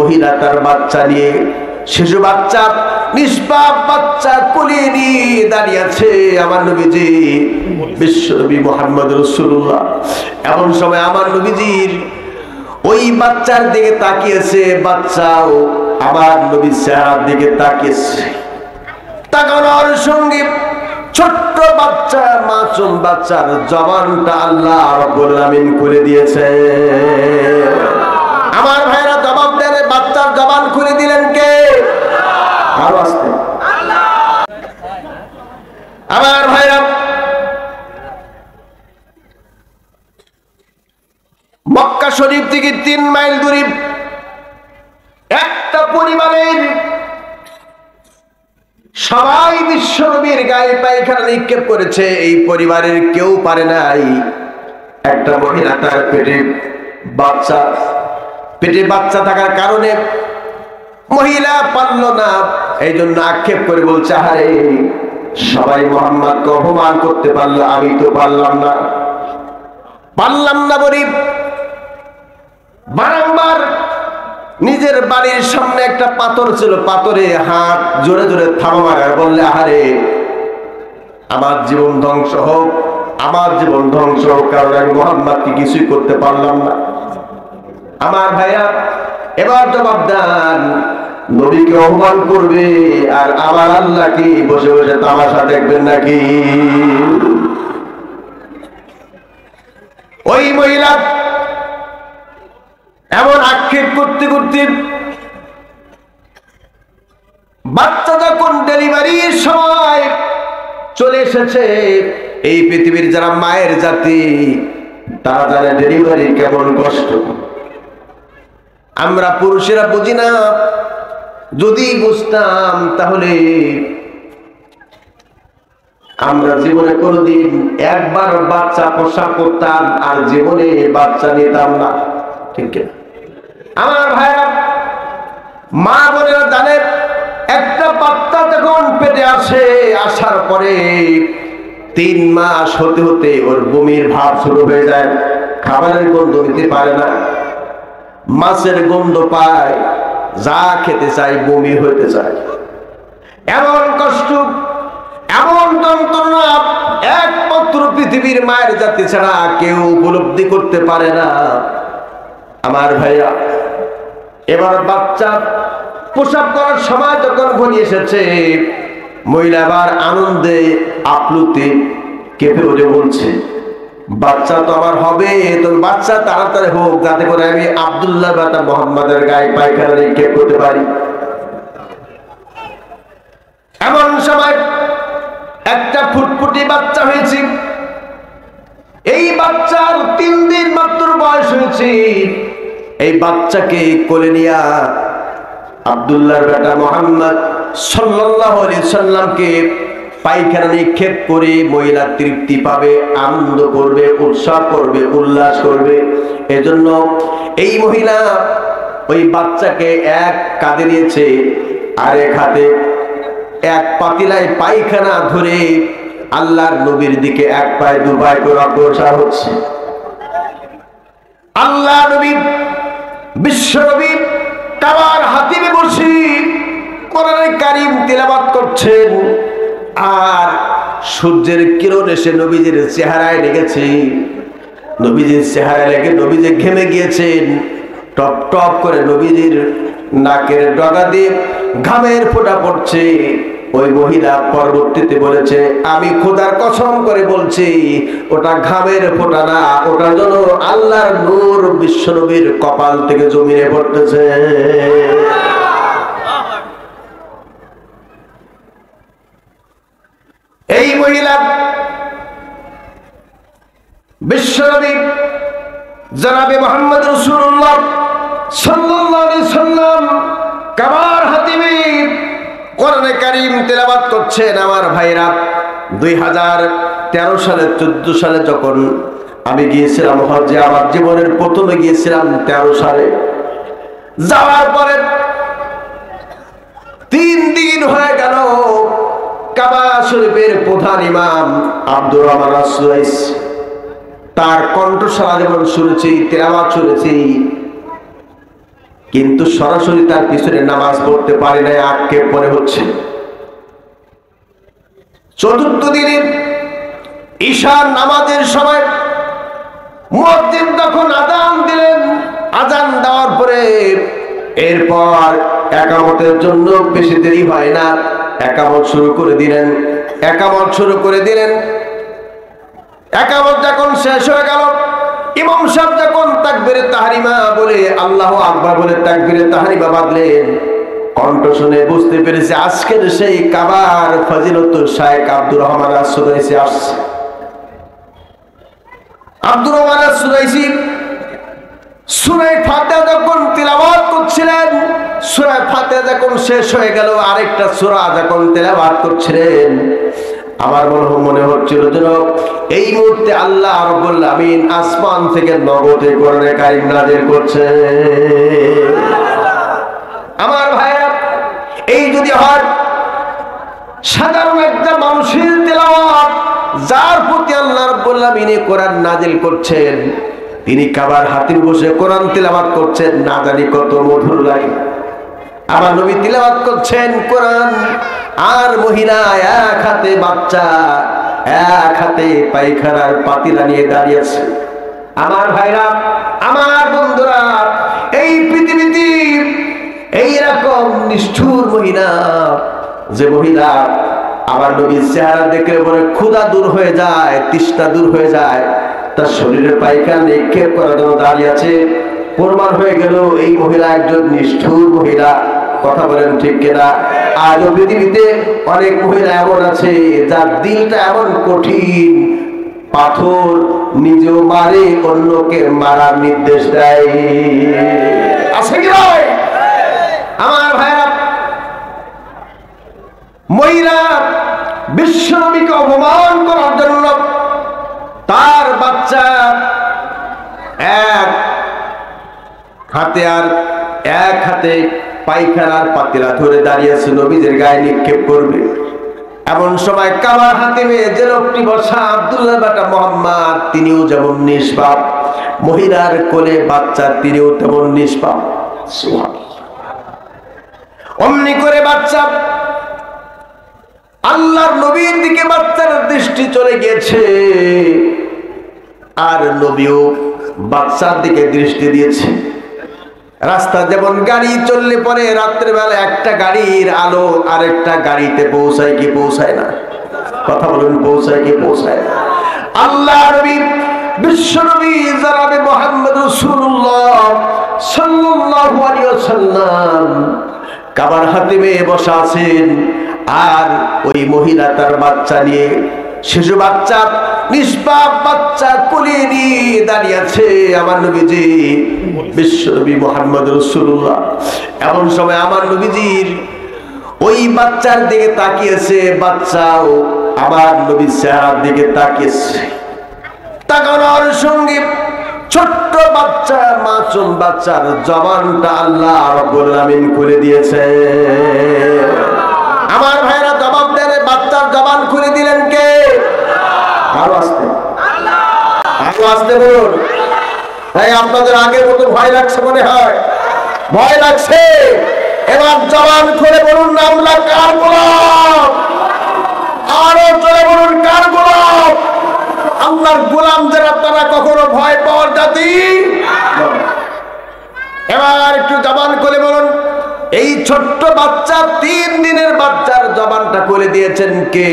মহিলা তার বাচ্চা নিয়ে, শিশু বাচ্চা, নিষ্পাপ বাচ্চা কোলে নিয়ে দাঁড়িয়ে আছে আমার নবীজি বিশ্বনবী মুহাম্মদ রাসূলুল্লাহ। এমন সময় আমার নবীজির ওই বাচ্চার দিকে তাকিয়েছে, বাচ্চাও আমার নবীর চেহারার দিকে তাকিয়েছে। তাকানোর সঙ্গে ছোট্ট বাচ্চা, মাসুম বাচ্চার জবানটা আল্লাহ রাব্বুল আমিন খুলে দিয়েছে। আমার ভাইরা জবাব দেন, বাচ্চার জবান খুলে দিলেন কে? আরো আসতে আমার ভাইরা, মক্কা শরীফ থেকে 3 মাইল দূরে একটা পরিবারের সবাই বিশ্বনবীর গায়ে পায়খানা নিক্ষেপ করেছে। এই পরিবারের কেউ পারে নাই। একটা মহিলা তার পেটে বাচ্চা থাকার কারণে মহিলা পারল না, এই জন্য আক্ষেপ করে বলছে, আরে সবাই মুহাম্মদকে অপমান করতে পারলো, আমি তো পারলাম না বলি বারংবার নিজের বাড়ির সামনে একটা পাথর ছিল, পাথরে হাত জোরে জোরে থামা মারা, বললে আহারে আমার জীবন ধ্বংস হোক, কারণ আমি মুহাম্মদকে কিছুই করতে পারলাম না। আমার ভাইয়া এবার জবাব দেন, নবীকে অপমান করবে আর আমার আল্লাহ কি বসে বসে তামাশা দেখবেন নাকি? ওই মহিলা এমন আক্ষেপ করতে করতে বাচ্চা যখন ডেলিভারির সময় চলে এসেছে, এই পৃথিবীর যারা মায়ের জাতি তারা জানে ডেলিভারি কেমন কষ্ট। আমরা পুরুষেরা বুঝি না, যদি বুঝতাম তাহলে আমরা জীবনে কোনোদিন একবার বাচ্চা প্রসব করতাম আর জীবনে বাচ্চা নিতাম না, ঠিক না? আমার ভাইরা, মা বোনেরা জানে, একটা বাচ্চা যখন পেটে আসে, আসার পরে 3 মাস হতে হতে ওর বমির ভাব শুরু হয়ে যায়, খাবারের গন্ধ নিতে পারে না, মাছের গন্ধ পায়, যা খেতে চায় বমি হতে চায়। এমন কষ্ট, এমন যন্ত্রণা একমাত্র পৃথিবীর মায়ের জাতি ছাড়া কেউ উপলব্ধি করতে পারে না। আমার ভাইয়া, এবার বাচ্চা প্রসব করার সময় যখন ঘনি এসেছে, মহিলা আবার আনন্দে আপ্লুতে কেঁপে উঠে বলছে, বাচ্চা তো আমার হবে, তো বাচ্চা তাড়াতাড়ি হোক, যাতে করে আমি আব্দুল্লাহ বা মুহাম্মাদের গায়ে পায়খানা নিক্ষেপ করতে পারি। এমন সময় একটা ফুটফুটি বাচ্চা হয়েছে। এই বাচ্চার 3 দিন মাত্র বয়স হয়েছে। এই বাচ্চাকে কোলে নিয়ে আব্দুল্লাহর বেটা মুহাম্মদ সাল্লাল্লাহু আলাইহি সাল্লামকে পায়খানা নিক্ষেপ করে মহিলা তৃপ্তি পাবে, আনন্দ করবে, উৎসাহ করবে, উল্লাস করবে। এজন্য এই মহিলা ওই বাচ্চাকে এক কাঁধে নিয়েছে, আর এক হাতে এক পাতিলায় পায়খানা ধরে আল্লাহর নবীর দিকে 1 পায়ে 2 পায়ে করে অগ্রসর হচ্ছে। আল্লাহ নবী, বিশ্ব নবী কাবার হাতিমে বসে কোরআনে কারীম তিলাওয়াত করছেন, আর সূর্যের কিরণ এসে নবীজির চেহারায় লেগেছে। নবীজির চেহারায় লেগে নবীজি ঘেমে গিয়েছেন। টপ টপ করে নবীজির নাকের ডগা দিয়ে ঘামের ফোঁটা পড়ছে। ওই মহিলা পরবর্তীতে বলেছে, আমি খোদার কসম করে বলছি, ওটা ঘামের ফোঁটা না, ওটা যেন আল্লাহর নূর বিশ্বনবীর কপাল থেকে জমিনে পড়তেছে। এই মহিলা বিশ্বনবী জনাবে মুহাম্মদ রাসূলুল্লাহ সাল্লাল্লাহু আলাইহি সাল্লাম কাবার হাতিমে কোরআনে কারীম তেলাওয়াত করছেন। আমার ভাইরা, 2013 সালে 14 সালে যখন আমি গিয়েছিলাম হজ্জে, আমার জীবনের প্রথমে গিয়েছিলাম 13 সালে। যাওয়ার পরে 3 দিন হয়ে গেল। কাবা শরীফের প্রধান ইমাম আব্দুর রহমান আসওয়াইস, তার কণ্ঠস্বর যেমন শুনেছি, তেলাওয়াত শুনেছি, কিন্তু সরাসরি তার পিছনে নামাজ পড়তে পারে নাই, আক্ষেপ মনে হচ্ছে। চতুর্থ দিনে ঈশার নামাজের সময় মুয়াজ্জিন তখন আযান দিলেন। আযান দেওয়ার পরে এরপর একামতের জন্য বেশি দেরি হয় না, একামত শুরু করে দিলেন। একামত শুরু করে দিলেন। একামত যখন শেষ হয়ে গেল, ইমাম সাহেব যখন তাকবীরে তাহরিমা বলে আল্লাহু আকবার বলে তাকবীরে তাহরিমা বাঁধলেন, কণ্ঠ শুনে বুঝতে পেরেছে আজকের সেই কাবার ফজিলত শাইখ আব্দুর রহমান আস-সুদাইসি আসছে। আব্দুর রহমান আস-সুদাইসি সূরা ফাতিহা যখন তিলাওয়াত করছিলেন, সূরা ফাতিহা যখন শেষ হয়ে গেল, আরেকটা সূরা যখন তিলাওয়াত করছিলেন, আমার মনে হচ্ছিল যেন এই মুহূর্তে আল্লাহ রাব্বুল আমিন আসমান থেকে নগদে কোরআনে কারীম নাযিল করছে। আমার ভাইরা, এই যদি হয় সাধারণ একটা মানুষের তেলাওয়াত, যার প্রতি আল্লাহ রাব্বুল আমিন কোরআন নাযিল করছেন, তিনি কাবার হাতির বসে কোরআন তিলাওয়াত করছেন, না জানি কত মধুর লাগে। আমার নবী তিলাওয়াত করছেন কোরআন, আর মহিলা এক হাতে বাচ্চা, এক হাতে পায়খানার পাতিলা নিয়ে দাঁড়িয়ে আছে। আমার ভাইরা, আমার বন্ধুরা, এই পৃথিবীতে এইরকম নিষ্ঠুর মহিলা, যে মহিলা আমার নবীর চেহারা দেখলে বলে ক্ষুধা দূর হয়ে যায়, তৃষ্ণা দূর হয়ে যায়, তার শরীরের পায়খানা নিক্ষেপ করার জন্য দাঁড়িয়ে আছে, প্রমাণ হয়ে গেল এই মহিলা একজন নিষ্ঠুর মহিলা। কথা বলেন ঠিক কিনা? আজও পৃথিবীতে অনেক মহিলা এমন আছে যার দিলটা এমন কঠিন, পাথর নিজেও মারে, অন্যকে মারার নির্দেশ দেয়। আছে কি নয়? আমার ভাইরা, মহিলা বিশ্বনবীকে অপমান করার জন্য তার বাচ্চা এক হাতে পায়খানার পাতিলা ধরে দাঁড়িয়েছে, নবীদের গায়ে নিক্ষেপ করবে। এমন সময় কাবার হাতিমে যে লোকটি বসা আব্দুল্লাহ বেটা মুহাম্মদ, তিনিও যেমন নিষ্পাপ, মহিলার কোলে বাচ্চা তিনিও তেমন নিষ্পাপ। অমনি করে বাচ্চা আল্লাহর নবীর দিকে বাচ্চার দৃষ্টি চলে গিয়েছে, আর নবীও বাচ্চার দিকে দৃষ্টি দিয়েছে। রাস্তা যেমন গাড়ি চললে পরে রাত্রেবেলা একটা গাড়ির আলো আরেকটা গাড়িতে পৌঁছায় কি পৌঁছায় না? কথা বলুন, পৌঁছায় কি পৌঁছায় না? আল্লাহ নবী বিশ্ব নবী জনাবে মুহাম্মদ রাসূলুল্লাহ সাল্লাল্লাহু আলাইহি ওয়াসাল্লাম কাবার হাতিমে বসা আছেন, আর ওই মহিলা তার বাচ্চা নিয়ে, শিশু বাচ্চা, নিষ্পাপ বাচ্চা কোলে নিয়ে দাঁড়িয়ে আছে আমার নবীজি বিশ্ব নবী মুহাম্মদ রাসূলুল্লাহ। এমন সময় আমার নবীজির ওই বাচ্চার দিকে তাকিয়েছে, বাচ্চাও আমার নবীর চেহারার দিকে তাকিয়েছে। তাকানোর সঙ্গে ছোট্ট বাচ্চা, মাসুম বাচ্চার জবানটা আল্লাহ রাব্বুল আমিন খুলে দিয়েছে। আমার ভাইরা, জবাব দেন, বাচ্চার জবান খুলে দিলেন কে? আরো আসতে, আরো আসতে বলুন। তাই আপনাদের আগের মতো ভয় লাগছে মনে হয়? ভয় লাগছে? এবার জবান খুলে বলুন না, আমরা কার গোলাম? আরো জোরে বলুন, কার গোলাম? আল্লাহর গোলাম যারা, তারা কখনো ভয় পাওয়ার জাতি। এবার একটু জবান খুলে বলুন, এই ছোট্ট বাচ্চা, 3 দিনের বাচ্চার জবানটা খুলে দিয়েছেন কে?